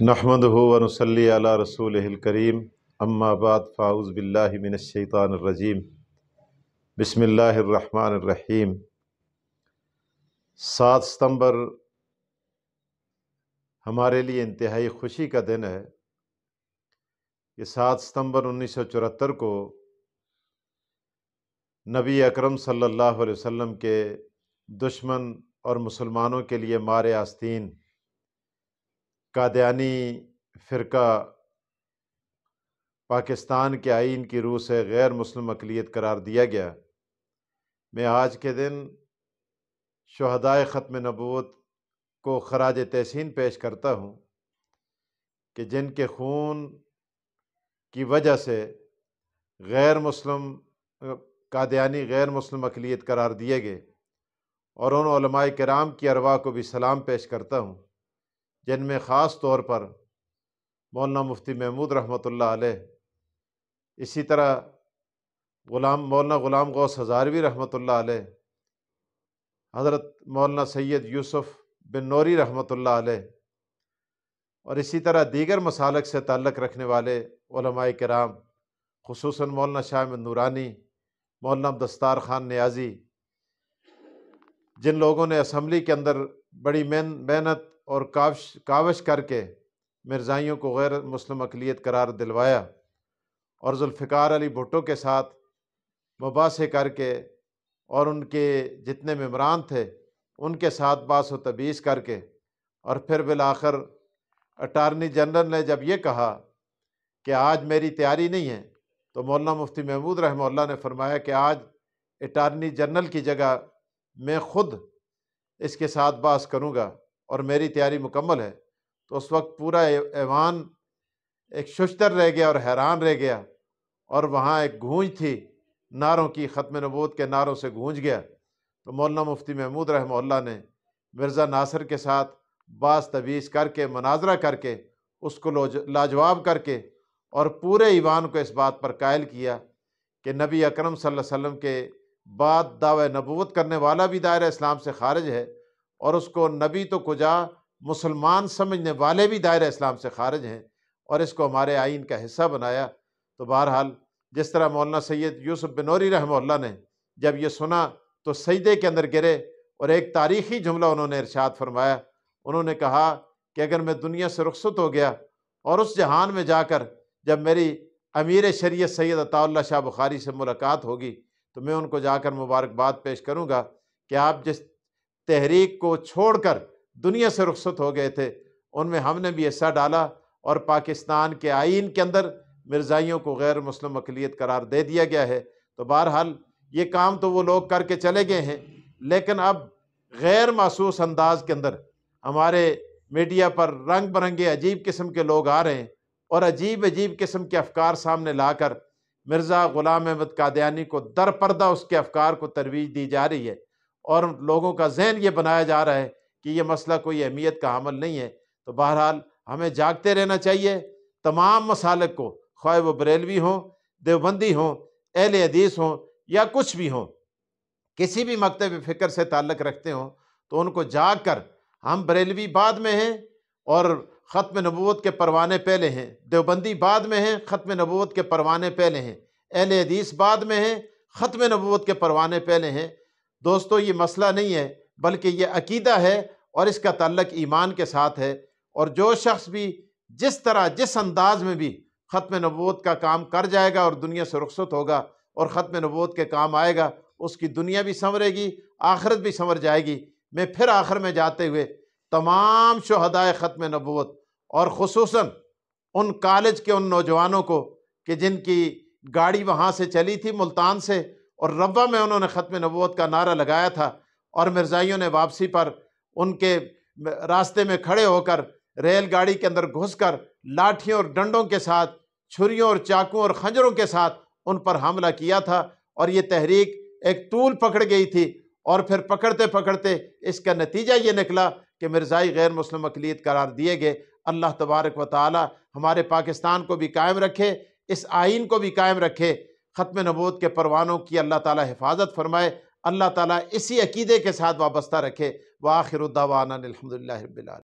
نحمدہ و نصلی علی رسولہ الکریم اما بعد فاعوذ باللہ من الشیطان الرجیم بسم اللہ الرحمن الرحیم۔ 7 ستمبر ہمارے لیے انتہائی خوشی کا دن ہے۔ یہ 7 ستمبر 1974 کو نبی اکرم صلی اللہ علیہ وسلم کے دشمن اور مسلمانوں کے لیے مار آستین قادیانی فرقہ پاکستان کے آئین کی روح سے غیر مسلم اقلیت قرار دیا گیا۔ میں آج کے دن شہدائے ختم نبوت کو خراج تحسین پیش کرتا ہوں کہ جن کے خون کی وجہ سے غیر مسلم قادیانی غیر مسلم اقلیت قرار دیے گئے، اور ان علماء کرام کی ارواح کو بھی سلام پیش کرتا ہوں، جن میں خاص طور پر مولانا مفتی محمود رحمۃ اللہ علیہ، اسی طرح مولانا غلام غوث ہزاروی رحمۃ اللہ علیہ، حضرت مولانا سید یوسف بن نوری رحمۃ اللہ علیہ، اور اسی طرح دیگر مسالک سے تعلق رکھنے والے علماء کرام، خصوصاً مولانا شاہ احمد نورانی، مولانا دستار خان نیازی، جن لوگوں نے اسمبلی کے اندر بڑی محنت اور کاوش کر کے مرزائیوں کو غیر مسلم اقلیت قرار دلوایا، اور ذوالفقار علی بھٹو کے ساتھ مباحثے کر کے اور ان کے جتنے ممبران تھے ان کے ساتھ باس و تبیز کر کے، اور پھر بالآخر اٹارنی جنرل نے جب یہ کہا کہ آج میری تیاری نہیں ہے، تو مولانا مفتی محمود رحمہ اللہ نے فرمایا کہ آج اٹارنی جنرل کی جگہ میں خود اس کے ساتھ بحث کروں گا اور میری تیاری مکمل ہے۔ تو اس وقت پورا ایوان ایک ششدر رہ گیا اور حیران رہ گیا، اور وہاں ایک گونج تھی نعروں کی، ختم نبوت کے نعروں سے گونج گیا۔ تو مولانا مفتی محمود رحمہ اللہ نے مرزا ناصر کے ساتھ باز تبیز کر کے، مناظرہ کر کے، اس کو لاجواب کر کے، اور پورے ایوان کو اس بات پر قائل کیا کہ نبی اکرم صلی اللہ علیہ وسلم کے بعد دعوی نبوت کرنے والا بھی دائرہ اسلام سے خارج ہے، اور اس کو نبی تو کجا مسلمان سمجھنے والے بھی دائرہ اسلام سے خارج ہیں، اور اس کو ہمارے آئین کا حصہ بنایا۔ تو بہرحال جس طرح مولانا سید یوسف بن نوری رحمہ اللہ نے جب یہ سنا تو سجدے کے اندر گرے، اور ایک تاریخی جملہ انہوں نے ارشاد فرمایا۔ انہوں نے کہا کہ اگر میں دنیا سے رخصت ہو گیا اور اس جہان میں جا کر جب میری امیر شریعت سید عطا اللہ شاہ بخاری سے ملاقات ہوگی تو میں ان کو جا کر مبارکباد پیش کروں گا کہ آپ جس تحریک کو چھوڑ کر دنیا سے رخصت ہو گئے تھے ان میں ہم نے بھی حصہ ڈالا، اور پاکستان کے آئین کے اندر مرزائیوں کو غیر مسلم اقلیت قرار دے دیا گیا ہے۔ تو بہرحال یہ کام تو وہ لوگ کر کے چلے گئے ہیں، لیکن اب غیر محسوس انداز کے اندر ہمارے میڈیا پر رنگ برنگے عجیب قسم کے لوگ آ رہے ہیں، اور عجیب قسم کے افکار سامنے لا کر مرزا غلام احمد قادیانی کو در پردہ اس کے افکار کو ترویج دی جا رہی ہے، اور لوگوں کا ذہن یہ بنایا جا رہا ہے کہ یہ مسئلہ کوئی اہمیت کا حامل نہیں ہے۔ تو بہرحال ہمیں جاگتے رہنا چاہیے، تمام مسالک کو، خواہ وہ بریلوی ہوں، دیوبندی ہوں، اہل حدیث ہوں، یا کچھ بھی ہوں، کسی بھی مکتب فکر سے تعلق رکھتے ہوں، تو ان کو جاگ کر، ہم بریلوی بعد میں ہیں اور ختم نبوت کے پروانے پہلے ہیں، دیوبندی بعد میں ہیں، ختم نبوت کے پروانے پہلے ہیں، اہل حدیث بعد میں ہیں، ختم نبوت کے پروانے پہلے ہیں۔ دوستو، یہ مسئلہ نہیں ہے بلکہ یہ عقیدہ ہے، اور اس کا تعلق ایمان کے ساتھ ہے، اور جو شخص بھی جس طرح جس انداز میں بھی ختم نبوت کا کام کر جائے گا اور دنیا سے رخصت ہوگا اور ختم نبوت کے کام آئے گا، اس کی دنیا بھی سنورے گی، آخرت بھی سنور جائے گی۔ میں پھر آخر میں جاتے ہوئے تمام شہدائے ختم نبوت، اور خصوصاً ان کالج کے ان نوجوانوں کو کہ جن کی گاڑی وہاں سے چلی تھی ملتان سے، اور ربوہ میں انہوں نے ختم نبوت کا نعرہ لگایا تھا، اور مرزائیوں نے واپسی پر ان کے راستے میں کھڑے ہو کر ریل گاڑی کے اندر گھس کر لاٹھیوں اور ڈنڈوں کے ساتھ، چھریوں اور چاقوں اور خنجروں کے ساتھ ان پر حملہ کیا تھا، اور یہ تحریک ایک طول پکڑ گئی تھی، اور پھر پکڑتے پکڑتے اس کا نتیجہ یہ نکلا کہ مرزائی غیر مسلم اقلیت قرار دیے گئے۔ اللہ تبارک و تعالی ہمارے پاکستان کو بھی قائم رکھے، اس آئین کو بھی قائم رکھے، ختم نبوت کے پروانوں کی اللہ تعالی حفاظت فرمائے، اللہ تعالیٰ اسی عقیدے کے ساتھ وابستہ رکھے۔ وآخر الدعوانا الحمدللہ رب العالمین۔